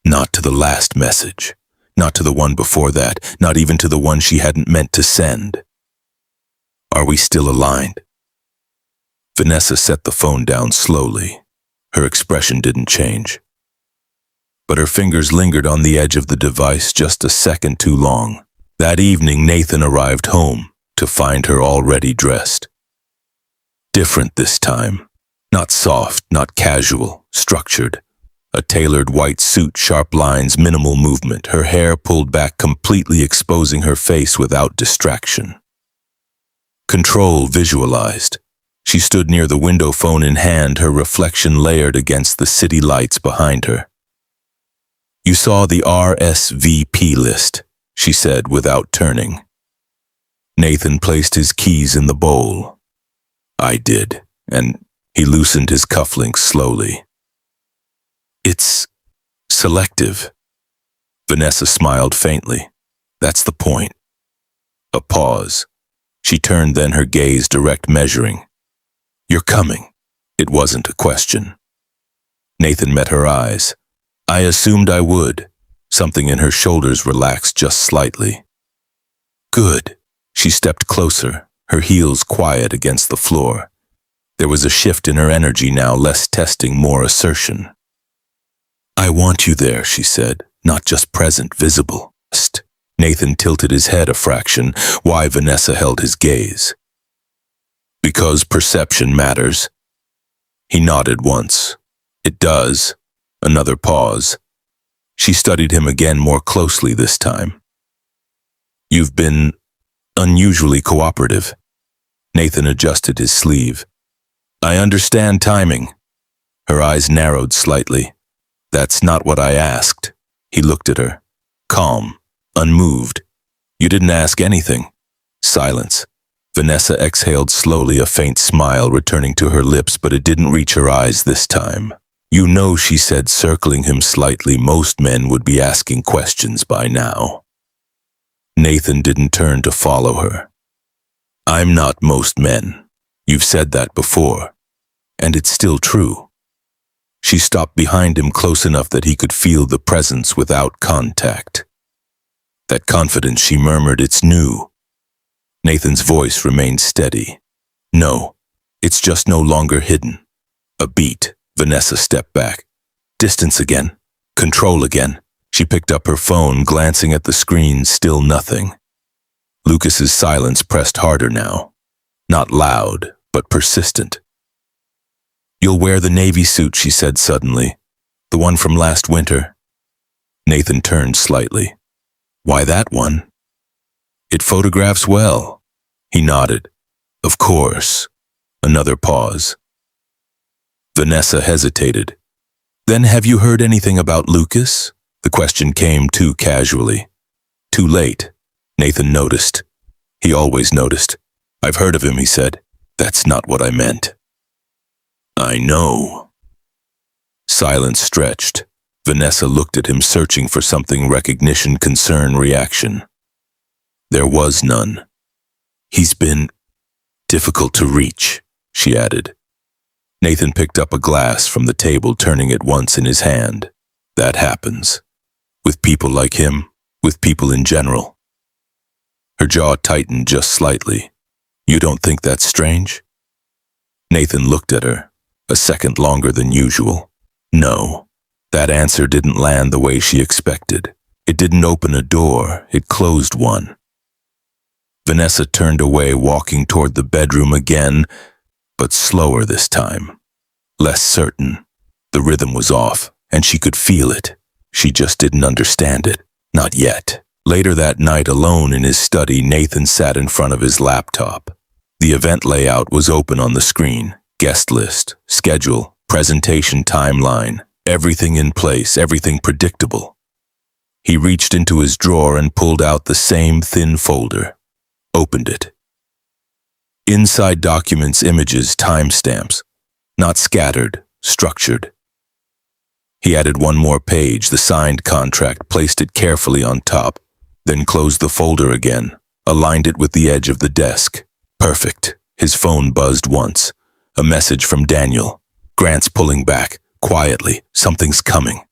S1: Not to the last message, not to the one before that, not even to the one she hadn't meant to send. Are we still aligned? Vanessa set the phone down slowly. Her expression didn't change. But her fingers lingered on the edge of the device just a second too long. That evening, Nathan arrived home to find her already dressed. Different this time. Not soft, not casual, structured. A tailored white suit, sharp lines, minimal movement, her hair pulled back completely exposing her face without distraction. Control visualized. She stood near the window, phone in hand, her reflection layered against the city lights behind her. "You saw the RSVP list," she said without turning. Nathan placed his keys in the bowl. "I did," and he loosened his cufflinks slowly. "It's selective." Vanessa smiled faintly. "That's the point." A pause. She turned, then her gaze direct, measuring. "You're coming." It wasn't a question. Nathan met her eyes. "I assumed I would." Something in her shoulders relaxed just slightly. "Good." She stepped closer, her heels quiet against the floor. There was a shift in her energy now, less testing, more assertion. "I want you there," she said, "not just present, visible." Nathan tilted his head a fraction, why Vanessa held his gaze. "Because perception matters." He nodded once. "It does." Another pause. She studied him again, more closely this time. "You've been unusually cooperative." Nathan adjusted his sleeve. "I understand timing." Her eyes narrowed slightly. "That's not what I asked." He looked at her, calm, unmoved. "You didn't ask anything." Silence. Vanessa exhaled slowly, a faint smile returning to her lips, but it didn't reach her eyes this time. "You know," she said, circling him slightly, "most men would be asking questions by now." Nathan didn't turn to follow her. "I'm not most men. You've said that before. And it's still true." She stopped behind him, close enough that he could feel the presence without contact. "That confidence," she murmured, "it's new." Nathan's voice remained steady. "No, it's just no longer hidden." A beat. Vanessa stepped back. Distance again. Control again. She picked up her phone, glancing at the screen, still nothing. Lucas's silence pressed harder now. Not loud, but persistent. "You'll wear the navy suit," she said suddenly. "The one from last winter." Nathan turned slightly. "Why that one?" "It photographs well." He nodded. "Of course." Another pause. Vanessa hesitated. "Then have you heard anything about Lucas?" The question came too casually. Too late. Nathan noticed. He always noticed. "I've heard of him," he said. "That's not what I meant." "I know." Silence stretched. Vanessa looked at him, searching for something: recognition, concern, reaction. There was none. "He's been difficult to reach," she added. Nathan picked up a glass from the table, turning it once in his hand. "That happens. With people like him, with people in general." Her jaw tightened just slightly. "You don't think that's strange?" Nathan looked at her, a second longer than usual. No. That answer didn't land the way she expected. It didn't open a door, it closed one. Vanessa turned away, walking toward the bedroom again, but slower this time. Less certain. The rhythm was off, and she could feel it. She just didn't understand it. Not yet. Later that night, alone in his study, Nathan sat in front of his laptop. The event layout was open on the screen. Guest list, schedule, presentation timeline, everything in place, everything predictable. He reached into his drawer and pulled out the same thin folder. Opened it. Inside documents, images, timestamps. Not scattered, structured. He added one more page, the signed contract, placed it carefully on top, then closed the folder again, aligned it with the edge of the desk. Perfect. His phone buzzed once. A message from Daniel. Grant's pulling back, quietly. Something's coming.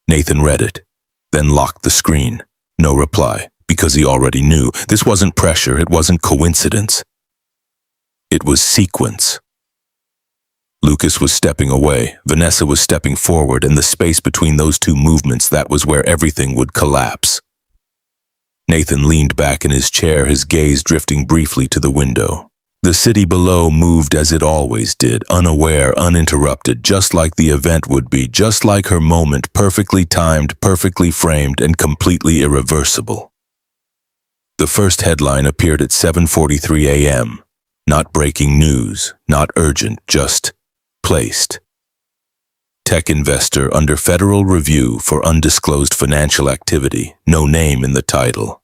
S1: Nathan read it, then locked the screen. No reply, because he already knew. This wasn't pressure, it wasn't coincidence. It was sequence. Lucas was stepping away, Vanessa was stepping forward, and the space between those two movements, that was where everything would collapse. Nathan leaned back in his chair, his gaze drifting briefly to the window. The city below moved as it always did, unaware, uninterrupted, just like the event would be, just like her moment, perfectly timed, perfectly framed, and completely irreversible. The first headline appeared at 7:43 a.m. Not breaking news, not urgent, just placed. Tech investor under federal review for undisclosed financial activity, no name in the title.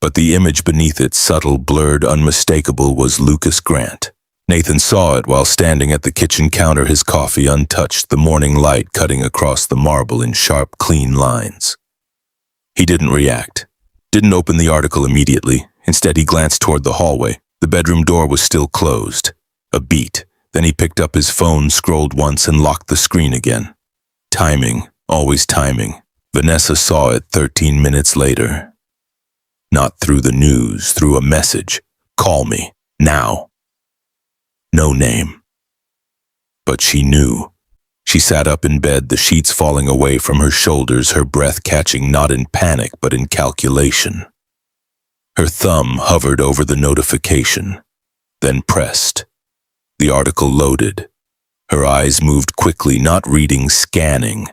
S1: But the image beneath it, subtle, blurred, unmistakable, was Lucas Grant. Nathan saw it while standing at the kitchen counter, his coffee untouched, the morning light cutting across the marble in sharp, clean lines. He didn't react, didn't open the article immediately. Instead, he glanced toward the hallway. The bedroom door was still closed. A beat. Then he picked up his phone, scrolled once, and locked the screen again. Timing, always timing. Vanessa saw it 13 minutes later. Not through the news, through a message. Call me, now. No name. But she knew. She sat up in bed, the sheets falling away from her shoulders, her breath catching not in panic but in calculation. Her thumb hovered over the notification, then pressed. The article loaded. Her eyes moved quickly, not reading, scanning.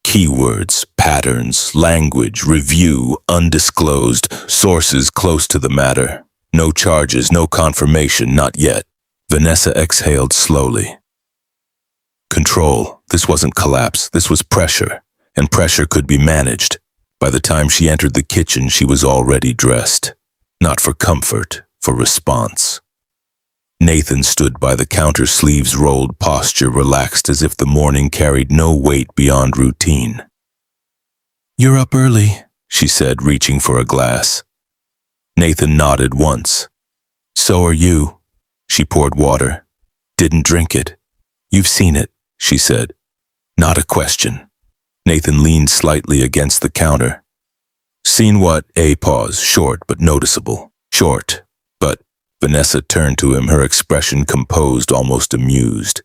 S1: Keywords, patterns, language, review, undisclosed, sources close to the matter. No charges, no confirmation, not yet. Vanessa exhaled slowly. Control. This wasn't collapse, this was pressure, and pressure could be managed. By the time she entered the kitchen, she was already dressed. Not for comfort, for response. Nathan stood by the counter, sleeves rolled, posture relaxed as if the morning carried no weight beyond routine. "You're up early," she said, reaching for a glass. Nathan nodded once. "So are you." She poured water. "Didn't drink it." "You've seen it," she said. Not a question. Nathan leaned slightly against the counter. "Seen what?" A pause, short but noticeable. Short, but Vanessa turned to him, her expression composed, almost amused.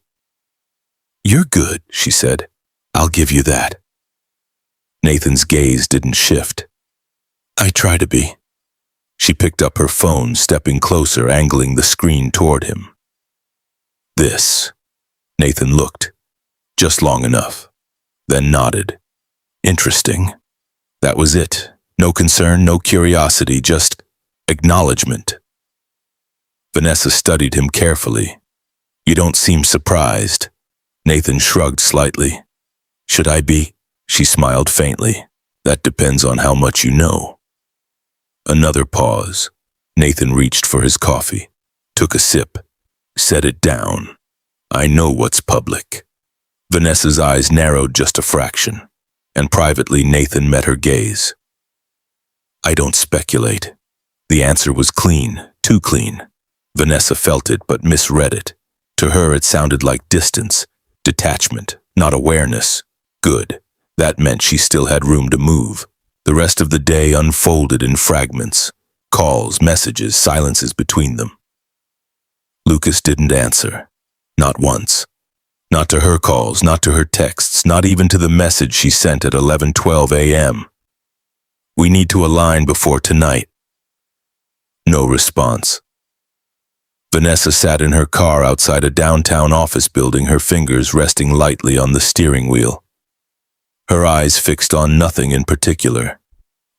S1: "You're good," she said. "I'll give you that." Nathan's gaze didn't shift. "I try to be." She picked up her phone, stepping closer, angling the screen toward him. "This." Nathan looked. Just long enough. Then nodded. "Interesting." That was it. No concern, no curiosity, just acknowledgement. Vanessa studied him carefully. "You don't seem surprised." Nathan shrugged slightly. "Should I be?" She smiled faintly. "That depends on how much you know." Another pause. Nathan reached for his coffee, took a sip, set it down. "I know what's public." Vanessa's eyes narrowed just a fraction, and privately Nathan met her gaze. "I don't speculate." The answer was clean, too clean. Vanessa felt it but misread it. To her it sounded like distance, detachment, not awareness. Good. That meant she still had room to move. The rest of the day unfolded in fragments. Calls, messages, silences between them. Lucas didn't answer. Not once. Not to her calls, not to her texts, not even to the message she sent at 11:12 a.m. "We need to align before tonight." No response. Vanessa sat in her car outside a downtown office building, her fingers resting lightly on the steering wheel. Her eyes fixed on nothing in particular.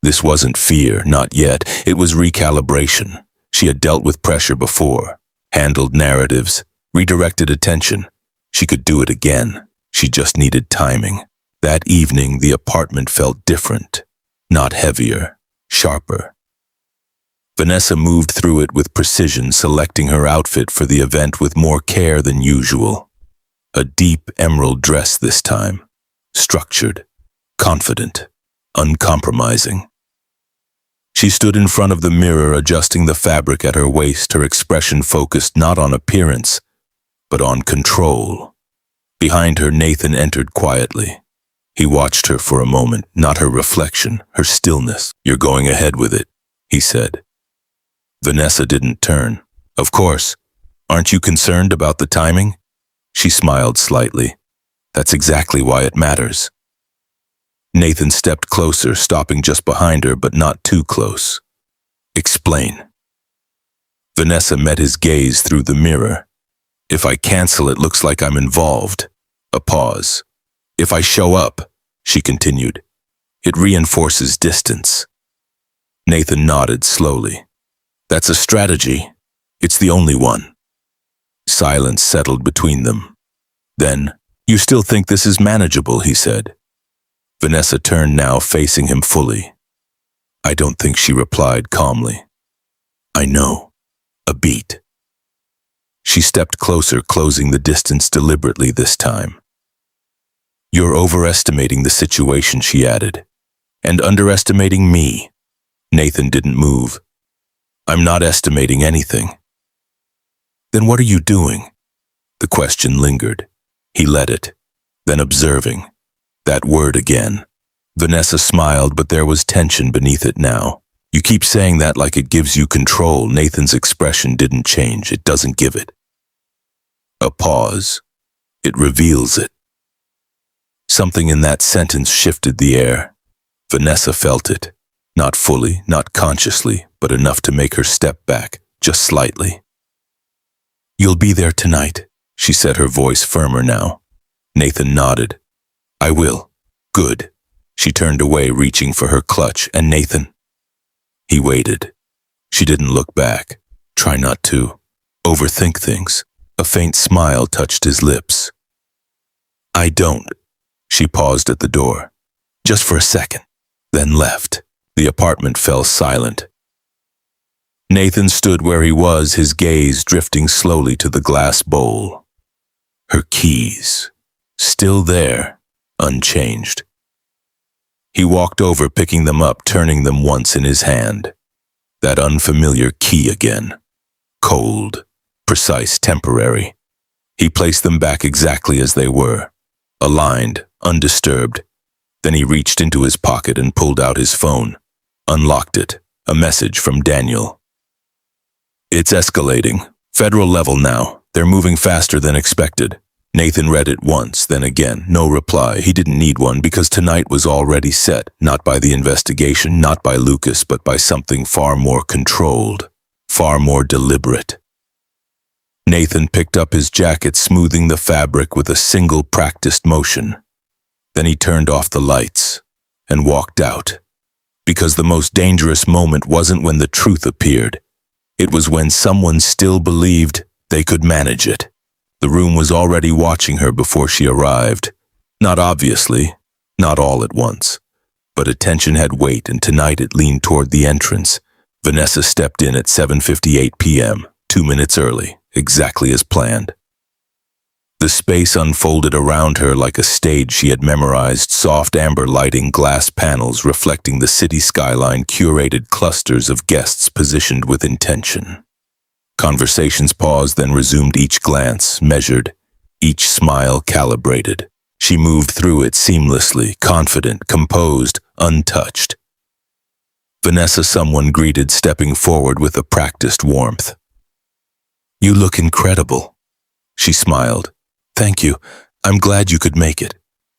S1: This wasn't fear, not yet. It was recalibration. She had dealt with pressure before, handled narratives, redirected attention. She could do it again. She just needed timing. That evening, the apartment felt different. Not heavier, sharper. Vanessa moved through it with precision, selecting her outfit for the event with more care than usual. A deep emerald dress this time. Structured, confident, uncompromising. She stood in front of the mirror, adjusting the fabric at her waist, her expression focused not on appearance, but on control. Behind her, Nathan entered quietly. He watched her for a moment, not her reflection, her stillness. "You're going ahead with it," he said. Vanessa didn't turn. "Of course. Aren't you concerned about the timing?" She smiled slightly. That's exactly why it matters. Nathan stepped closer, stopping just behind her, but not too close. Explain. Vanessa met his gaze through the mirror. If I cancel, it looks like I'm involved. A pause. If I show up, she continued, it reinforces distance. Nathan nodded slowly. That's a strategy. It's the only one. Silence settled between them. Then, you still think this is manageable, he said. Vanessa turned now, facing him fully. I don't think, she replied calmly. I know. A beat. She stepped closer, closing the distance deliberately this time. You're overestimating the situation, she added, and underestimating me. Nathan didn't move. I'm not estimating anything. Then what are you doing? The question lingered. He let it, then observing. That word again. Vanessa smiled, but there was tension beneath it now. You keep saying that like it gives you control. Nathan's expression didn't change. It doesn't give it. A pause. It reveals it. Something in that sentence shifted the air. Vanessa felt it. Not fully, not consciously, but enough to make her step back, just slightly. You'll be there tonight, she said, her voice firmer now. Nathan nodded. I will. Good. She turned away, reaching for her clutch. And Nathan? He waited. She didn't look back. Try not to overthink things. A faint smile touched his lips. I don't. She paused at the door. Just for a second. Then left. The apartment fell silent. Nathan stood where he was, his gaze drifting slowly to the glass bowl. Her keys. Still there. Unchanged. He walked over, picking them up, turning them once in his hand. That unfamiliar key again. Cold, precise, temporary. He placed them back exactly as they were, aligned, undisturbed. Then he reached into his pocket and pulled out his phone, unlocked it. A message from Daniel. It's escalating. Federal level now. They're moving faster than expected. Nathan read it once, then again. No reply. He didn't need one because tonight was already set, not by the investigation, not by Lucas, but by something far more controlled, far more deliberate. Nathan picked up his jacket, smoothing the fabric with a single practiced motion. Then he turned off the lights and walked out. Because the most dangerous moment wasn't when the truth appeared. It was when someone still believed they could manage it. The room was already watching her before she arrived. Not obviously, not all at once. But attention had weight, and tonight it leaned toward the entrance. Vanessa stepped in at 7:58 p.m., 2 minutes early, exactly as planned. The space unfolded around her like a stage she had memorized, soft amber lighting, glass panels reflecting the city skyline, curated clusters of guests positioned with intention. Conversations paused, then resumed, each glance measured, each smile calibrated. She moved through it seamlessly, confident, composed, untouched. Vanessa, someone greeted, stepping forward with a practiced warmth. You look incredible. She smiled. Thank you. I'm glad you could make it.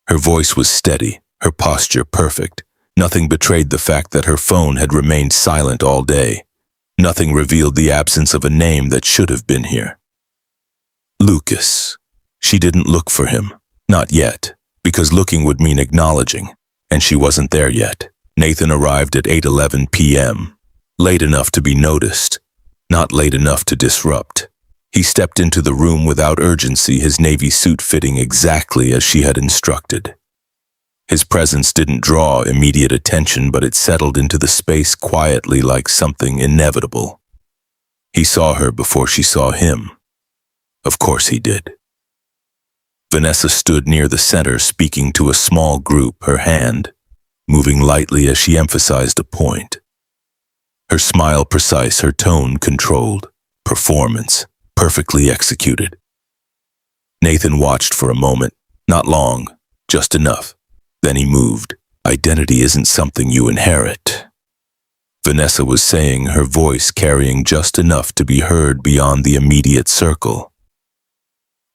S1: Her voice was steady, her posture perfect. Nothing betrayed the fact that her phone had remained silent all day. Nothing revealed the absence of a name that should have been here. Lucas. She didn't look for him. Not yet, because looking would mean acknowledging, and she wasn't there yet. Nathan arrived at 8:11 p.m., late enough to be noticed, not late enough to disrupt. He stepped into the room without urgency, his navy suit fitting exactly as she had instructed. His presence didn't draw immediate attention, but it settled into the space quietly like something inevitable. He saw her before she saw him. Of course he did. Vanessa stood near the center, speaking to a small group, her hand moving lightly as she emphasized a point. Her smile precise, her tone controlled, performance perfectly executed. Nathan watched for a moment, not long, just enough. Then he moved. Identity isn't something you inherit. Vanessa was saying, her voice carrying just enough to be heard beyond the immediate circle.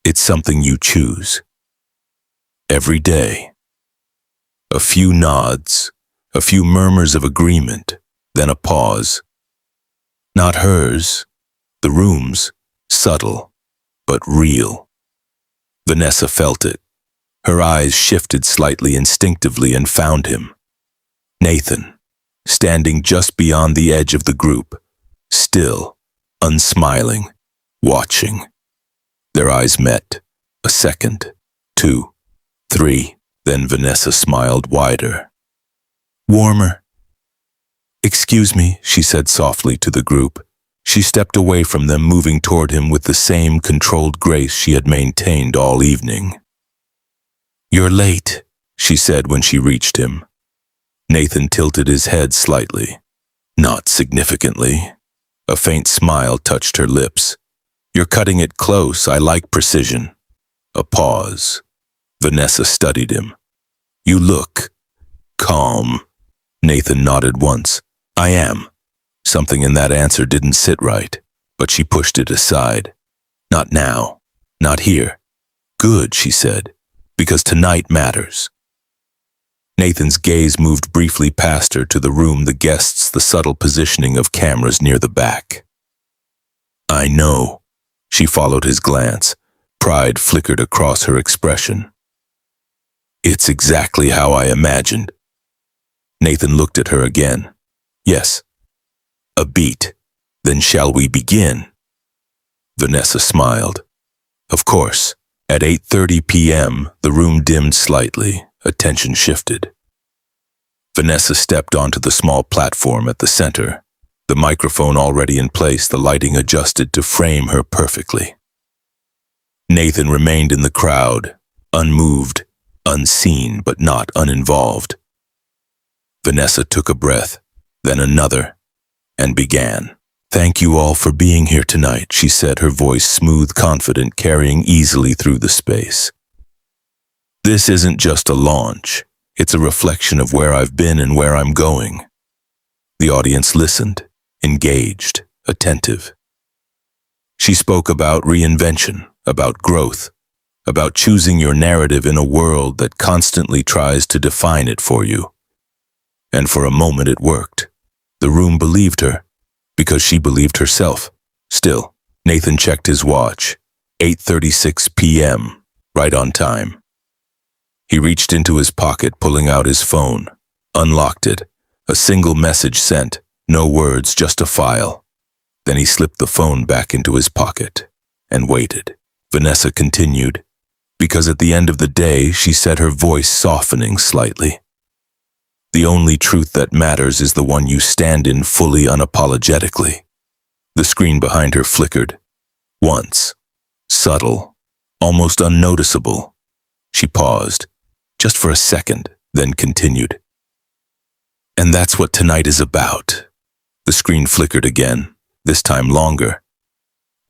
S1: It's something you choose. Every day. A few nods, a few murmurs of agreement, then a pause. Not hers, the room's, subtle, but real. Vanessa felt it. Her eyes shifted slightly instinctively and found him. Nathan, standing just beyond the edge of the group, still, unsmiling, watching. Their eyes met. A second, 2, 3, then Vanessa smiled wider. Warmer. Excuse me, she said softly to the group. She stepped away from them, moving toward him with the same controlled grace she had maintained all evening. You're late, she said when she reached him. Nathan tilted his head slightly. Not significantly. A faint smile touched her lips. You're cutting it close, I like precision. A pause. Vanessa studied him. You look calm. Nathan nodded once. I am. Something in that answer didn't sit right, but she pushed it aside. Not now. Not here. Good, she said, because tonight matters. Nathan's gaze moved briefly past her to the room, the guests, the subtle positioning of cameras near the back. I know. She followed his glance. Pride flickered across her expression. It's exactly how I imagined. Nathan looked at her again. Yes. A beat. Then shall we begin? Vanessa smiled. Of course. At 8:30 p.m., the room dimmed slightly. Attention shifted. Vanessa stepped onto the small platform at the center. The microphone already in place, the lighting adjusted to frame her perfectly. Nathan remained in the crowd, unmoved, unseen but not uninvolved. Vanessa took a breath, then another, and began. Thank you all for being here tonight, she said, her voice smooth, confident, carrying easily through the space. This isn't just a launch. It's a reflection of where I've been and where I'm going. The audience listened, engaged, attentive. She spoke about reinvention, about growth, about choosing your narrative in a world that constantly tries to define it for you. And for a moment it worked. The room believed her, because she believed herself. Still, Nathan checked his watch. 8:36 p.m., right on time. He reached into his pocket, pulling out his phone, unlocked it. A single message sent, no words, just a file. Then he slipped the phone back into his pocket and waited. Vanessa continued, because at the end of the day, she said, her voice softening slightly, the only truth that matters is the one you stand in fully, unapologetically. The screen behind her flickered. Once. Subtle. Almost unnoticeable. She paused, just for a second, then continued. And that's what tonight is about. The screen flickered again, this time longer.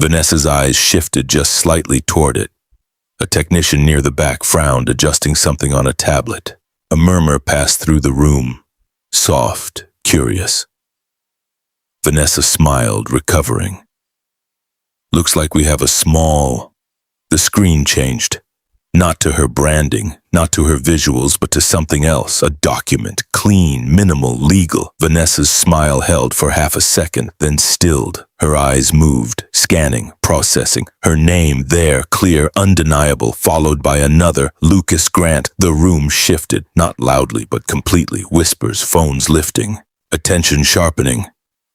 S1: Vanessa's eyes shifted just slightly toward it. A technician near the back frowned, adjusting something on a tablet. A murmur passed through the room, soft, curious. Vanessa smiled, recovering. Looks like we have a small... The screen changed. Not to her branding, not to her visuals, but to something else. A document, clean, minimal, legal. Vanessa's smile held for half a second, then stilled. Her eyes moved, scanning, processing. Her name there, clear, undeniable, followed by another, Lucas Grant. The room shifted, not loudly, but completely. Whispers, phones lifting. Attention sharpening.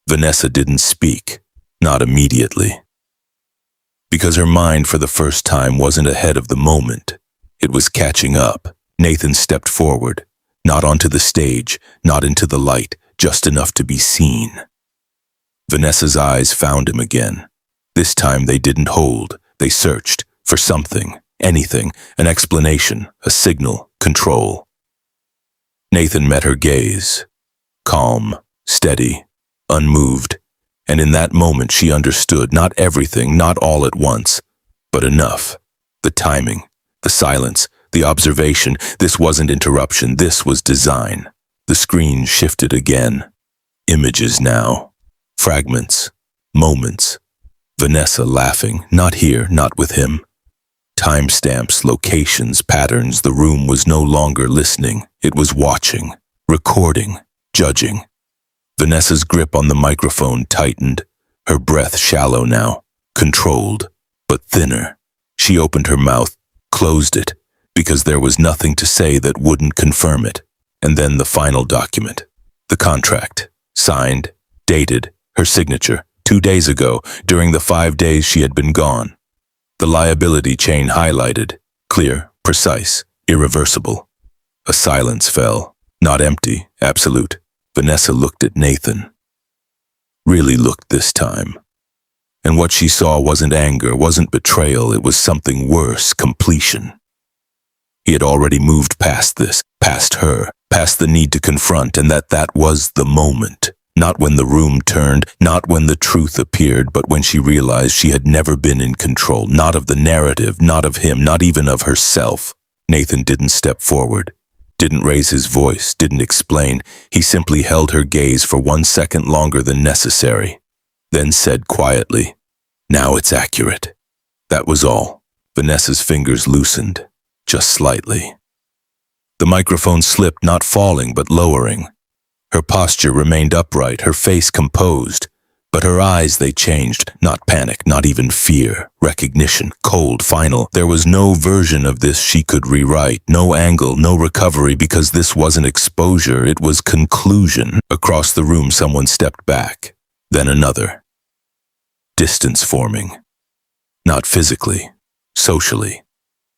S1: Vanessa didn't speak, not immediately. Because her mind for the first time wasn't ahead of the moment. It was catching up. Nathan stepped forward, not onto the stage, not into the light, just enough to be seen. Vanessa's eyes found him again. This time they didn't hold. They searched for something, anything, an explanation, a signal, control. Nathan met her gaze. Calm, steady, unmoved. And in that moment she understood, not everything, not all at once, but enough. The timing, the silence, the observation. This wasn't interruption, this was design. The screen shifted again. Images now. Fragments. Moments. Vanessa laughing, not here, not with him. Timestamps, locations, patterns. The room was no longer listening. It was watching, recording, judging. Vanessa's grip on the microphone tightened, her breath shallow now, controlled, but thinner. She opened her mouth, closed it, because there was nothing to say that wouldn't confirm it. And then the final document, the contract, signed, dated, her signature, 2 days ago, during the 5 days she had been gone. The liability chain highlighted, clear, precise, irreversible. A silence fell, not empty, absolute. Vanessa looked at Nathan. Really looked this time. And what she saw wasn't anger, wasn't betrayal, it was something worse, completion. He had already moved past this, past her, past the need to confront, and that was the moment. Not when the room turned, not when the truth appeared, but when she realized she had never been in control, not of the narrative, not of him, not even of herself. Nathan didn't step forward, didn't raise his voice, didn't explain. He simply held her gaze for 1 second longer than necessary, then said quietly, "Now it's accurate." That was all. Vanessa's fingers loosened, just slightly. The microphone slipped, not falling, but lowering. Her posture remained upright, her face composed, but her eyes, they changed, not panic, not even fear, recognition, cold, final. There was no version of this she could rewrite, no angle, no recovery, because this wasn't exposure, it was conclusion. Across the room, someone stepped back, then another. Distance forming. Not physically, socially.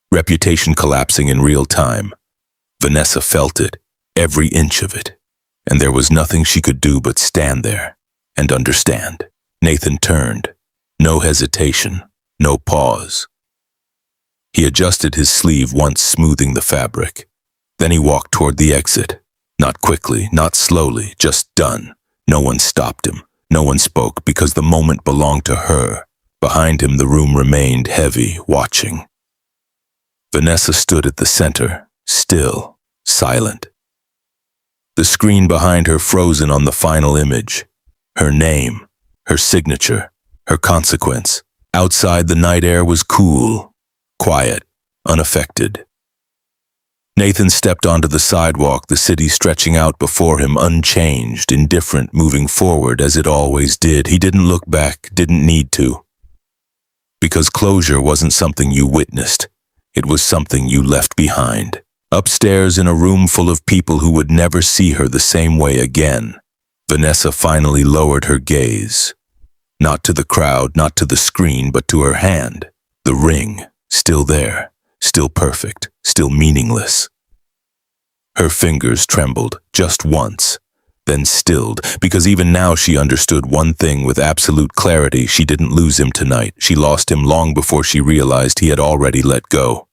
S1: Reputation collapsing in real time. Vanessa felt it, every inch of it. And there was nothing she could do but stand there and understand. Nathan turned. No hesitation, no pause. He adjusted his sleeve once, smoothing the fabric. Then he walked toward the exit. Not quickly, not slowly, just done. No one stopped him. No one spoke, because the moment belonged to her. Behind him, the room remained heavy, watching. Vanessa stood at the center, still, silent. The screen behind her frozen on the final image. Her name, her signature, her consequence. Outside, the night air was cool, quiet, unaffected. Nathan stepped onto the sidewalk, the city stretching out before him, unchanged, indifferent, moving forward as it always did. He didn't look back, didn't need to. Because closure wasn't something you witnessed. It was something you left behind. Upstairs in a room full of people who would never see her the same way again, Vanessa finally lowered her gaze. Not to the crowd, not to the screen, but to her hand. The ring, still there, still perfect, still meaningless. Her fingers trembled, just once, then stilled, because even now she understood one thing with absolute clarity: she didn't lose him tonight. She lost him long before she realized he had already let go.